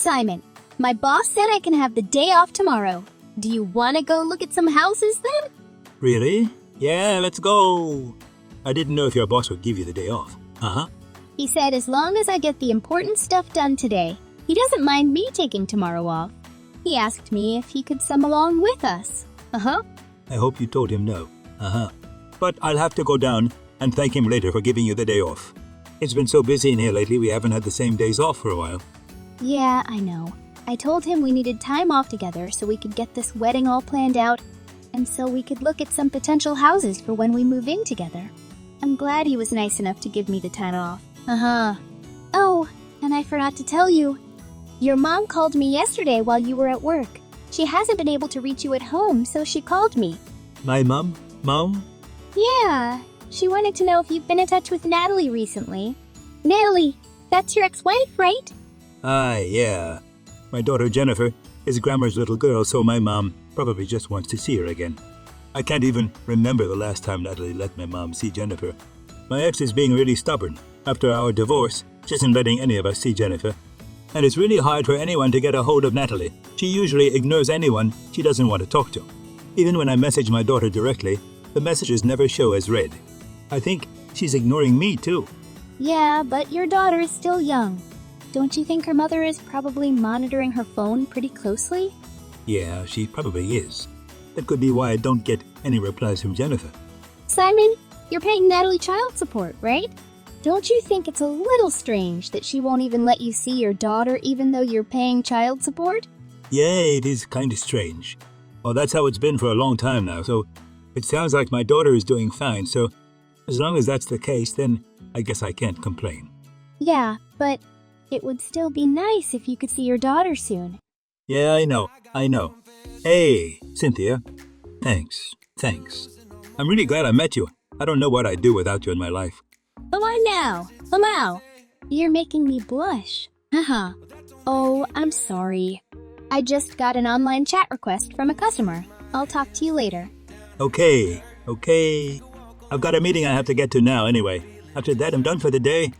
Simon, my boss said I can have the day off tomorrow. Do you want to go look at some houses then? Really? Yeah, let's go. I didn't know if your boss would give you the day off. Uh-huh. He said as long as I get the important stuff done today, he doesn't mind me taking tomorrow off. He asked me if he could come along with us. Uh-huh. I hope you told him no. Uh-huh. But I'll have to go down and thank him later for giving you the day off. It's been so busy in here lately, we haven't had the same days off for a while. Yeah, I know. I told him we needed time off together so we could get this wedding all planned out, and so we could look at some potential houses for when we move in together. I'm glad he was nice enough to give me the time off. Uh-huh. Oh, and I forgot to tell you. Your mom called me yesterday while you were at work. She hasn't been able to reach you at home, so she called me. My mom? Mom? Yeah, she wanted to know if you've been in touch with Natalie recently. Natalie, that's your ex-wife, right? Yeah. My daughter Jennifer is Grammar's little girl, so my mom probably just wants to see her again. I can't even remember the last time Natalie let my mom see Jennifer. My ex is being really stubborn. After our divorce, she isn't letting any of us see Jennifer. And it's really hard for anyone to get a hold of Natalie. She usually ignores anyone she doesn't want to talk to. Even when I message my daughter directly, the messages never show as read. I think she's ignoring me too. Yeah, but your daughter is still young. Don't you think her mother is probably monitoring her phone pretty closely? Yeah, she probably is. That could be why I don't get any replies from Jennifer. Simon, you're paying Natalie child support, right? Don't you think it's a little strange that she won't even let you see your daughter even though you're paying child support? Yeah, it is kind of strange. Well, that's how it's been for a long time now, so it sounds like my daughter is doing fine, so as long as that's the case, then I guess I can't complain. Yeah, but it would still be nice if you could see your daughter soon. Yeah, I know. Hey, Cynthia. Thanks. I'm really glad I met you. I don't know what I'd do without you in my life. Come on now. Come out. You're making me blush. Haha. Oh, I'm sorry. I just got an online chat request from a customer. I'll talk to you later. Okay. I've got a meeting I have to get to now anyway. After that, I'm done for the day.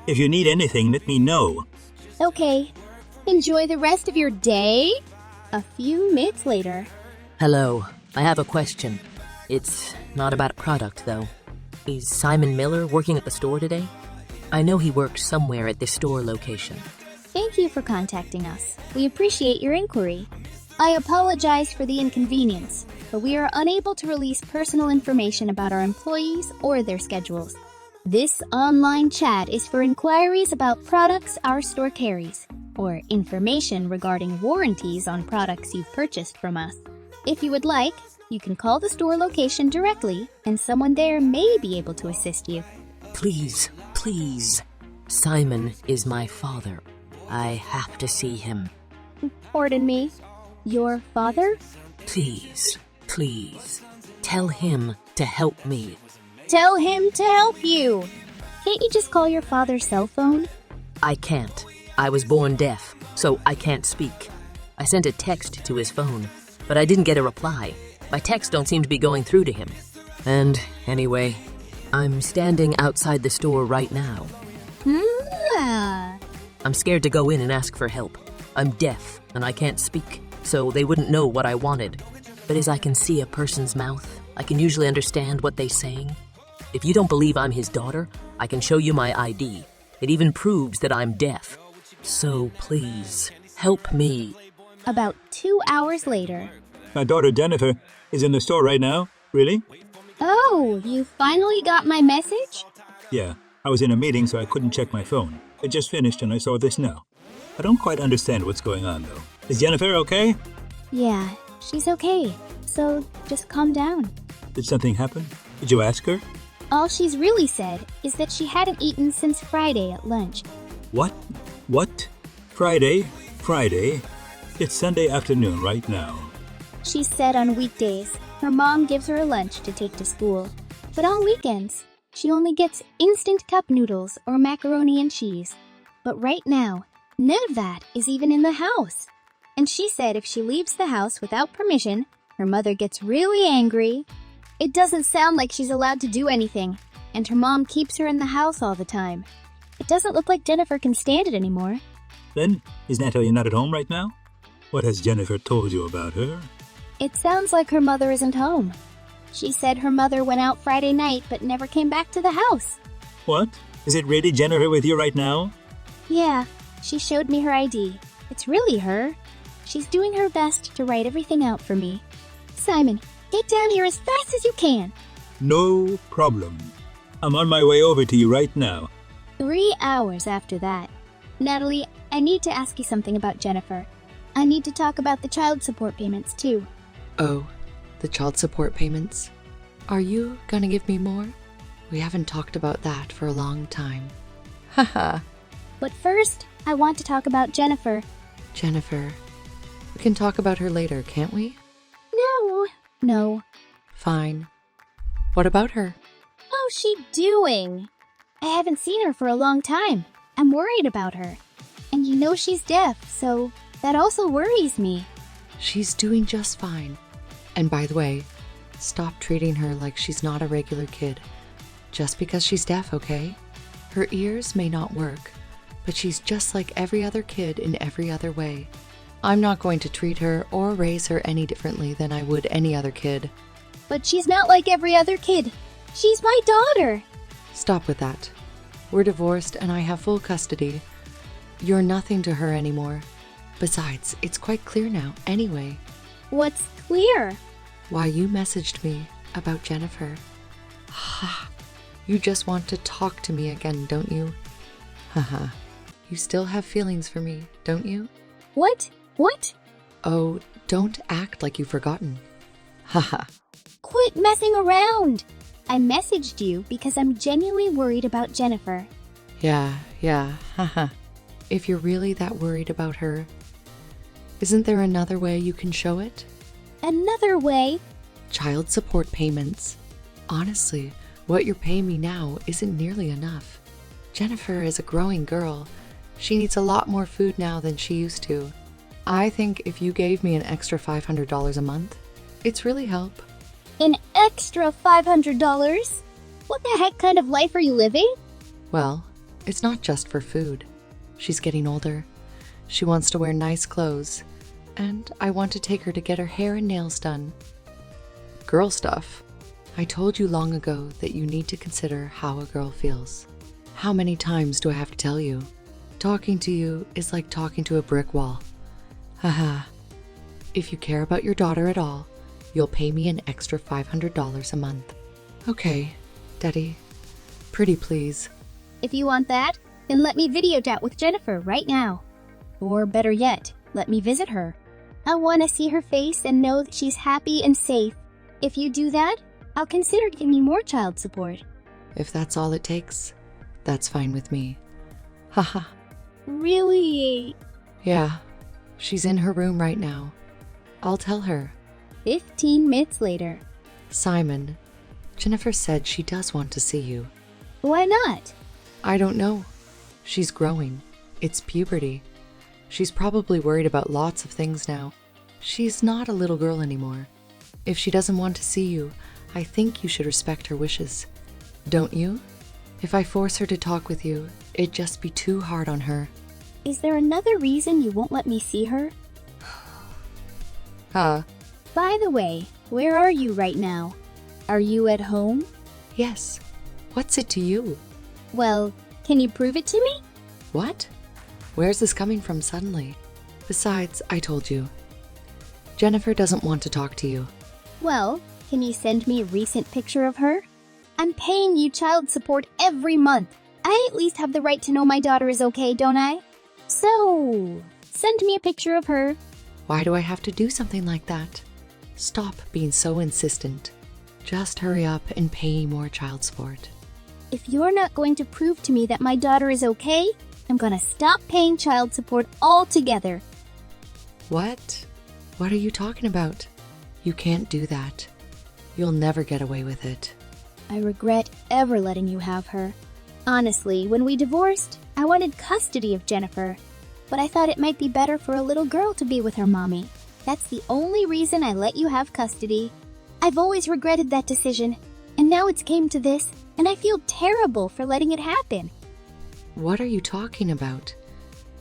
If you need anything, let me know. Okay. Enjoy the rest of your day. A few minutes later. Hello, I have a question. It's not about a product, though. Is Simon Miller working at the store today? I know he works somewhere at this store location. Thank you for contacting us. We appreciate your inquiry. I apologize for the inconvenience, but we are unable to release personal information about our employees or their schedules. This online chat is for inquiries about products our store carries, or information regarding warranties on products you've purchased from us. If you would like, you can call the store location directly, and someone there may be able to assist you. Please. Simon is my father. I have to see him. Pardon me? Your father? Please. Tell him to help me. Tell him to help you! Can't you just call your father's cell phone? I can't. I was born deaf, so I can't speak. I sent a text to his phone, but I didn't get a reply. My texts don't seem to be going through to him. And anyway, I'm standing outside the store right now. I'm scared to go in and ask for help. I'm deaf and I can't speak, so they wouldn't know what I wanted. But as I can see a person's mouth, I can usually understand what they're saying. If you don't believe I'm his daughter, I can show you my ID. It even proves that I'm deaf. So please, help me. About 2 hours later. My daughter Jennifer is in the store right now. Really? Oh, you finally got my message? Yeah, I was in a meeting, so I couldn't check my phone. It just finished and I saw this now. I don't quite understand what's going on, though. Is Jennifer okay? Yeah, she's okay. So just calm down. Did something happen? Did you ask her? All she's really said is that she hadn't eaten since Friday at lunch. What? Friday? It's Sunday afternoon right now. She said on weekdays, her mom gives her a lunch to take to school. But on weekends, she only gets instant cup noodles or macaroni and cheese. But right now, none of that is even in the house. And she said if she leaves the house without permission, her mother gets really angry. It doesn't sound like she's allowed to do anything, and her mom keeps her in the house all the time. It doesn't look like Jennifer can stand it anymore. Then, is Natalie not at home right now? What has Jennifer told you about her? It sounds like her mother isn't home. She said her mother went out Friday night but never came back to the house. What? Is it really Jennifer with you right now? Yeah, she showed me her ID. It's really her. She's doing her best to write everything out for me. Simon, get down here as fast as you can. No problem. I'm on my way over to you right now. 3 hours after that. Natalie, I need to ask you something about Jennifer. I need to talk about the child support payments too. Oh, the child support payments? Are you gonna give me more? We haven't talked about that for a long time. Haha. But first, I want to talk about Jennifer. Jennifer. We can talk about her later, can't we? No. Fine. What about her? How's she doing? I haven't seen her for a long time. I'm worried about her. And you know she's deaf, so that also worries me. She's doing just fine. And by the way, stop treating her like she's not a regular kid. Just because she's deaf, okay? Her ears may not work, but she's just like every other kid in every other way. I'm not going to treat her or raise her any differently than I would any other kid. But she's not like every other kid. She's my daughter. Stop with that. We're divorced and I have full custody. You're nothing to her anymore. Besides, it's quite clear now, anyway. What's clear? Why you messaged me about Jennifer. You just want to talk to me again, don't you? Haha. You still have feelings for me, don't you? What? Oh, don't act like you've forgotten. Haha. Quit messing around. I messaged you because I'm genuinely worried about Jennifer. Yeah, haha. If you're really that worried about her, isn't there another way you can show it? Another way? Child support payments. Honestly, what you're paying me now isn't nearly enough. Jennifer is a growing girl. She needs a lot more food now than she used to. I think if you gave me an extra $500 a month, it's really help. An extra $500? What the heck kind of life are you living? Well, it's not just for food. She's getting older. She wants to wear nice clothes. And I want to take her to get her hair and nails done. Girl stuff. I told you long ago that you need to consider how a girl feels. How many times do I have to tell you? Talking to you is like talking to a brick wall. Haha. If you care about your daughter at all, you'll pay me an extra $500 a month. Okay, Daddy. Pretty please. If you want that, then let me video chat with Jennifer right now. Or better yet, let me visit her. I want to see her face and know that she's happy and safe. If you do that, I'll consider giving you more child support. If that's all it takes, that's fine with me. Haha. Really? Yeah, she's in her room right now. I'll tell her. 15 minutes later. Simon, Jennifer said she does want to see you. Why not? I don't know. She's growing. It's puberty. She's probably worried about lots of things now. She's not a little girl anymore. If she doesn't want to see you, I think you should respect her wishes. Don't you? If I force her to talk with you, it'd just be too hard on her. Is there another reason you won't let me see her? By the way, where are you right now? Are you at home? Yes. What's it to you? Well, can you prove it to me? What? Where's this coming from suddenly? Besides, I told you. Jennifer doesn't want to talk to you. Well, can you send me a recent picture of her? I'm paying you child support every month. I at least have the right to know my daughter is okay, don't I? So, send me a picture of her. Why do I have to do something like that? Stop being so insistent. Just hurry up and pay more child support. If you're not going to prove to me that my daughter is okay, I'm gonna stop paying child support altogether. What? What are you talking about? You can't do that. You'll never get away with it. I regret ever letting you have her. Honestly, when we divorced, I wanted custody of Jennifer, but I thought it might be better for a little girl to be with her mommy. That's the only reason I let you have custody. I've always regretted that decision, and now it's came to this, and I feel terrible for letting it happen. What are you talking about?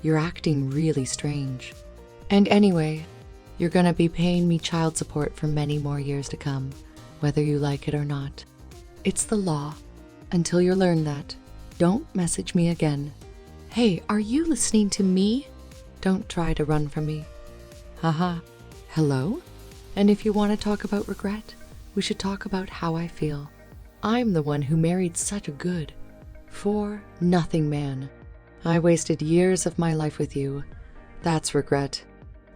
You're acting really strange. And anyway, you're gonna be paying me child support for many more years to come, whether you like it or not. It's the law. Until you learn that, don't message me again. Hey, are you listening to me? Don't try to run from me. Haha. Hello? And if you want to talk about regret, we should talk about how I feel. I'm the one who married such a good, for-nothing man. I wasted years of my life with you. That's regret.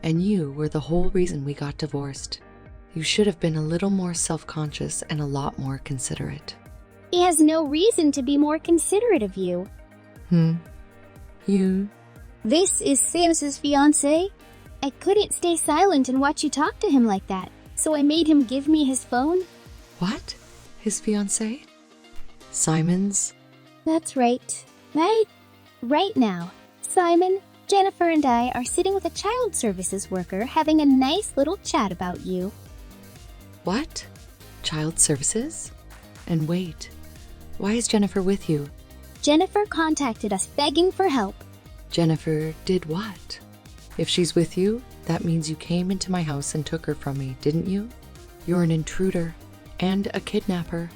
And you were the whole reason we got divorced. You should have been a little more self-conscious and a lot more considerate. He has no reason to be more considerate of you. You? This is Sam's fiance. I couldn't stay silent and watch you talk to him like that, so I made him give me his phone. What? His fiancé? Simon's? That's right. Right now, Simon, Jennifer, and I are sitting with a child services worker having a nice little chat about you. What? Child services? And wait, why is Jennifer with you? Jennifer contacted us begging for help. Jennifer did what? If she's with you, that means you came into my house and took her from me, didn't you? You're an intruder and a kidnapper.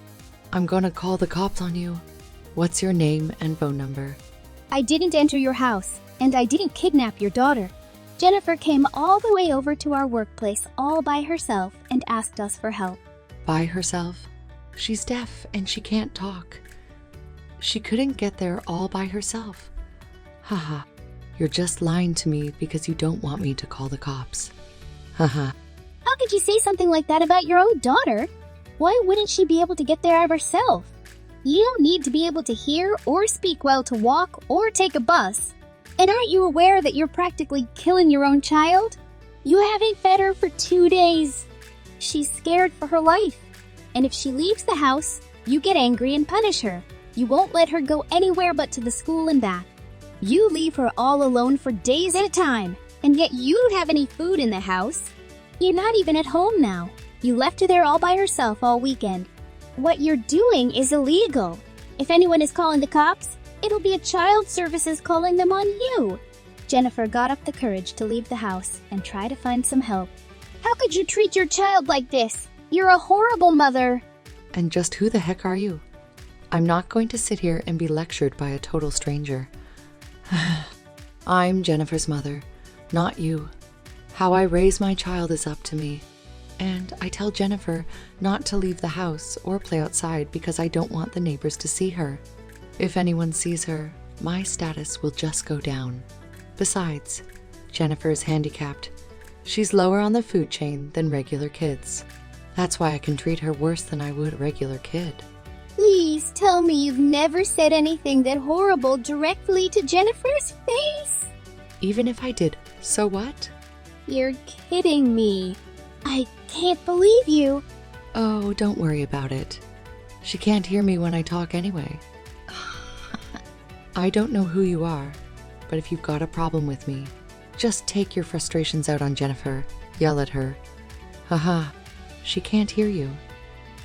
I'm gonna call the cops on you. What's your name and phone number? I didn't enter your house, and I didn't kidnap your daughter. Jennifer came all the way over to our workplace all by herself and asked us for help. By herself? She's deaf and she can't talk. She couldn't get there all by herself. Haha, you're just lying to me because you don't want me to call the cops. Haha. How could you say something like that about your own daughter? Why wouldn't she be able to get there herself? You don't need to be able to hear or speak well to walk or take a bus. And aren't you aware that you're practically killing your own child? You haven't fed her for 2 days. She's scared for her life. And if she leaves the house, you get angry and punish her. You won't let her go anywhere but to the school and back. You leave her all alone for days at a time, and yet you don't have any food in the house. You're not even at home now. You left her there all by herself all weekend. What you're doing is illegal. If anyone is calling the cops, it'll be a child services calling them on you. Jennifer got up the courage to leave the house and try to find some help. How could you treat your child like this? You're a horrible mother. And just who the heck are you? I'm not going to sit here and be lectured by a total stranger. I'm Jennifer's mother, not you. How I raise my child is up to me. And I tell Jennifer not to leave the house or play outside because I don't want the neighbors to see her. If anyone sees her, my status will just go down. Besides, Jennifer is handicapped. She's lower on the food chain than regular kids. That's why I can treat her worse than I would a regular kid. Please tell me you've never said anything that horrible directly to Jennifer's face. Even if I did, so what? You're kidding me. I can't believe you. Oh, don't worry about it. She can't hear me when I talk anyway. I don't know who you are, but if you've got a problem with me, just take your frustrations out on Jennifer. Yell at her. Haha, she can't hear you.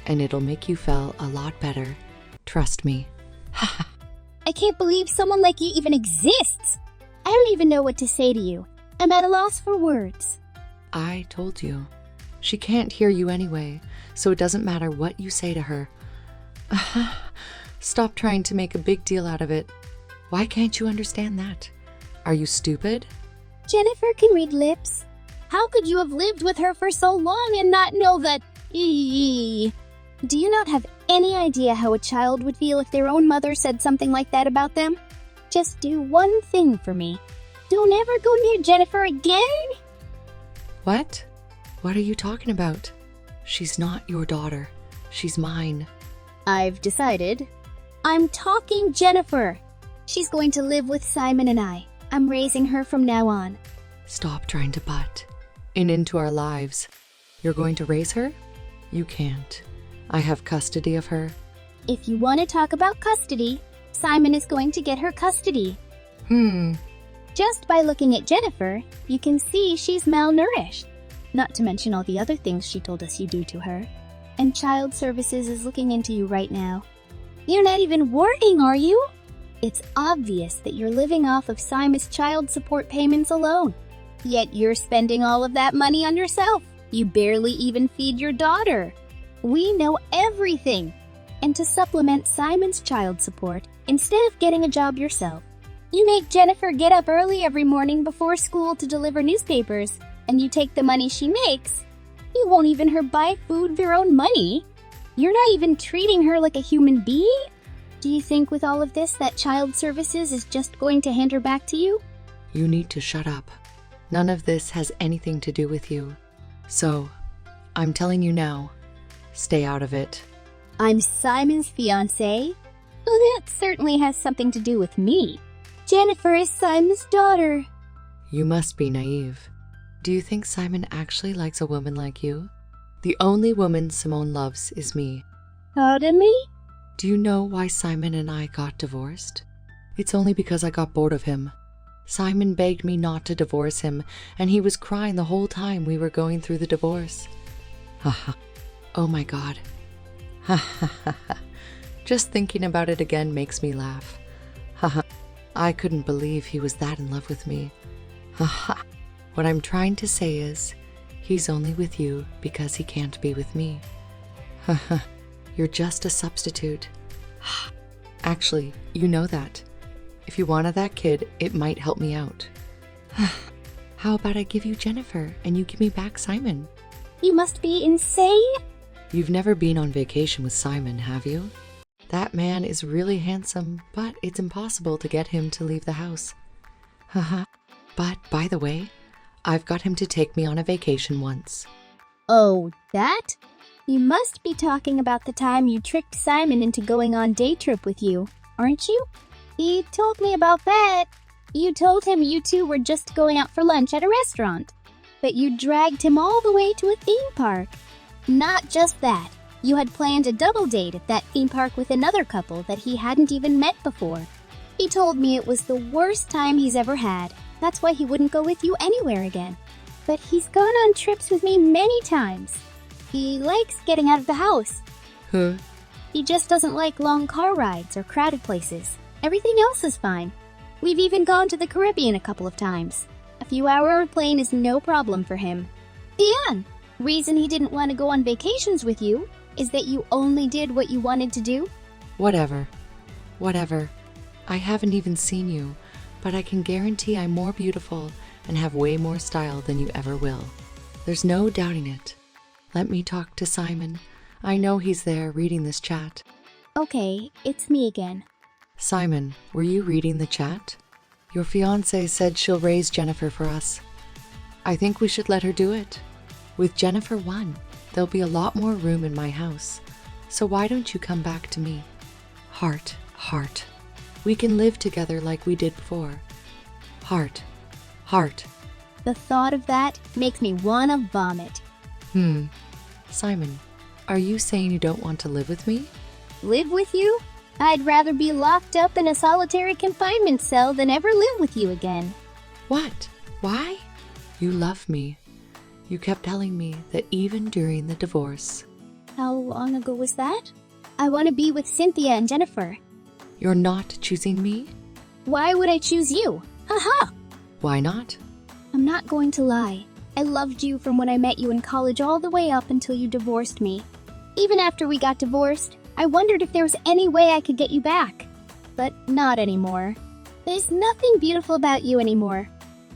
And it'll make you feel a lot better. Trust me. I can't believe someone like you even exists. I don't even know what to say to you. I'm at a loss for words. I told you. She can't hear you anyway, so it doesn't matter what you say to her. Stop trying to make a big deal out of it. Why can't you understand that? Are you stupid? Jennifer can read lips. How could you have lived with her for so long and not know that? Do you not have any idea how a child would feel if their own mother said something like that about them? Just do one thing for me. Don't ever go near Jennifer again. What? What are you talking about? She's not your daughter. She's mine. I've decided. I'm talking Jennifer. She's going to live with Simon and I. I'm raising her from now on. Stop trying to butt into our lives. You're going to raise her? You can't. I have custody of her. If you want to talk about custody, Simon is going to get her custody. Just by looking at Jennifer, you can see she's malnourished. Not to mention all the other things she told us you do to her. And Child Services is looking into you right now. You're not even working, are you? It's obvious that you're living off of Simon's child support payments alone. Yet you're spending all of that money on yourself. You barely even feed your daughter. We know everything. And to supplement Simon's child support, instead of getting a job yourself, you make Jennifer get up early every morning before school to deliver newspapers, and you take the money she makes. You won't even her buy food with your own money. You're not even treating her like a human being? Do you think with all of this that child services is just going to hand her back to you? You need to shut up. None of this has anything to do with you. So, I'm telling you now, stay out of it. I'm Simon's fiancé? Well, that certainly has something to do with me. Jennifer is Simon's daughter. You must be naive. Do you think Simon actually likes a woman like you? The only woman Simone loves is me. Pardon me? Do you know why Simon and I got divorced? It's only because I got bored of him. Simon begged me not to divorce him, and he was crying the whole time we were going through the divorce. Haha. Oh my God. Ha ha ha ha. Just thinking about it again makes me laugh. Haha. I couldn't believe he was that in love with me. Haha. What I'm trying to say is, he's only with you because he can't be with me. Haha. You're just a substitute. Actually, you know that. If you wanted that kid, it might help me out. How about I give you Jennifer and you give me back Simon? You must be insane. You've never been on vacation with Simon, have you? That man is really handsome, but it's impossible to get him to leave the house. Haha. But, by the way, I've got him to take me on a vacation once. Oh, that? You must be talking about the time you tricked Simon into going on day trip with you, aren't you? He told me about that. You told him you two were just going out for lunch at a restaurant, but you dragged him all the way to a theme park. Not just that, you had planned a double date at that theme park with another couple that he hadn't even met before. He told me it was the worst time he's ever had. That's why he wouldn't go with you anywhere again. But he's gone on trips with me many times. He likes getting out of the house. Huh? He just doesn't like long car rides or crowded places. Everything else is fine. We've even gone to the Caribbean a couple of times. A few-hour plane is no problem for him. The reason he didn't want to go on vacations with you is that you only did what you wanted to do. Whatever. I haven't even seen you, but I can guarantee I'm more beautiful and have way more style than you ever will. There's no doubting it. Let me talk to Simon. I know he's there reading this chat. Okay, it's me again. Simon, were you reading the chat? Your fiancée said she'll raise Jennifer for us. I think we should let her do it. With Jennifer 1, there'll be a lot more room in my house. So why don't you come back to me? Heart. We can live together like we did before. Heart. The thought of that makes me want to vomit. Simon, are you saying you don't want to live with me? Live with you? I'd rather be locked up in a solitary confinement cell than ever live with you again. What? Why? You love me. You kept telling me that even during the divorce. How long ago was that? I want to be with Cynthia and Jennifer. You're not choosing me? Why would I choose you? Haha! Why not? I'm not going to lie. I loved you from when I met you in college all the way up until you divorced me. Even after we got divorced, I wondered if there was any way I could get you back. But not anymore. There's nothing beautiful about you anymore.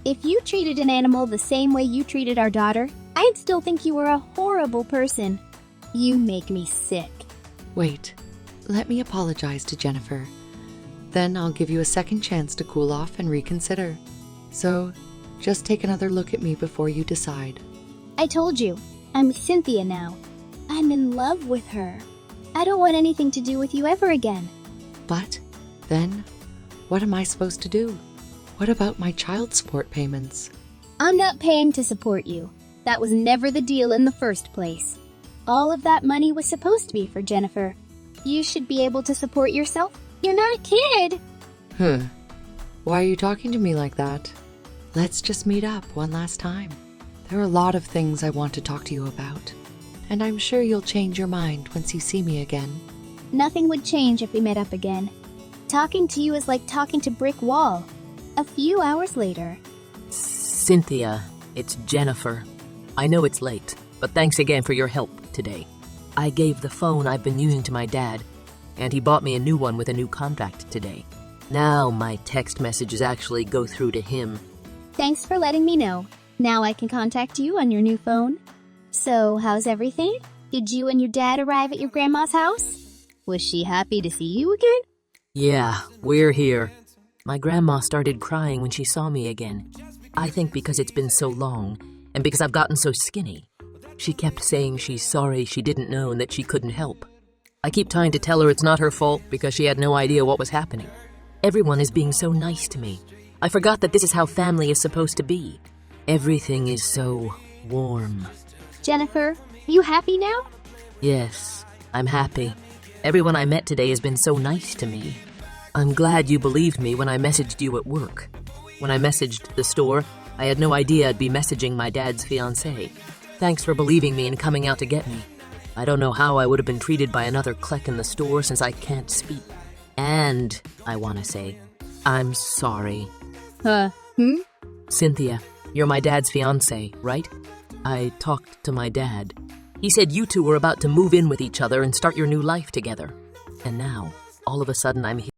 If you treated an animal the same way you treated our daughter, I'd still think you were a horrible person. You make me sick. Wait, let me apologize to Jennifer. Then I'll give you a second chance to cool off and reconsider. So, just take another look at me before you decide. I told you, I'm with Cynthia now. I'm in love with her. I don't want anything to do with you ever again. But, then, what am I supposed to do? What about my child support payments? I'm not paying to support you. That was never the deal in the first place. All of that money was supposed to be for Jennifer. You should be able to support yourself. You're not a kid. Why are you talking to me like that? Let's just meet up one last time. There are a lot of things I want to talk to you about. And I'm sure you'll change your mind once you see me again. Nothing would change if we met up again. Talking to you is like talking to brick wall. A few hours later. Cynthia, it's Jennifer. I know it's late, but thanks again for your help today. I gave the phone I've been using to my dad, and he bought me a new one with a new contract today. Now my text messages actually go through to him. Thanks for letting me know. Now I can contact you on your new phone. So, how's everything? Did you and your dad arrive at your grandma's house? Was she happy to see you again? Yeah, we're here. My grandma started crying when she saw me again. I think because it's been so long, and because I've gotten so skinny. She kept saying she's sorry she didn't know and that she couldn't help. I keep trying to tell her it's not her fault because she had no idea what was happening. Everyone is being so nice to me. I forgot that this is how family is supposed to be. Everything is so warm. Jennifer, are you happy now? Yes, I'm happy. Everyone I met today has been so nice to me. I'm glad you believed me when I messaged you at work. When I messaged the store, I had no idea I'd be messaging my dad's fiancée. Thanks for believing me and coming out to get me. I don't know how I would have been treated by another clec in the store since I can't speak. And, I want to say, I'm sorry. Cynthia, you're my dad's fiancée, right? I talked to my dad. He said you two were about to move in with each other and start your new life together. And now, all of a sudden I'm here.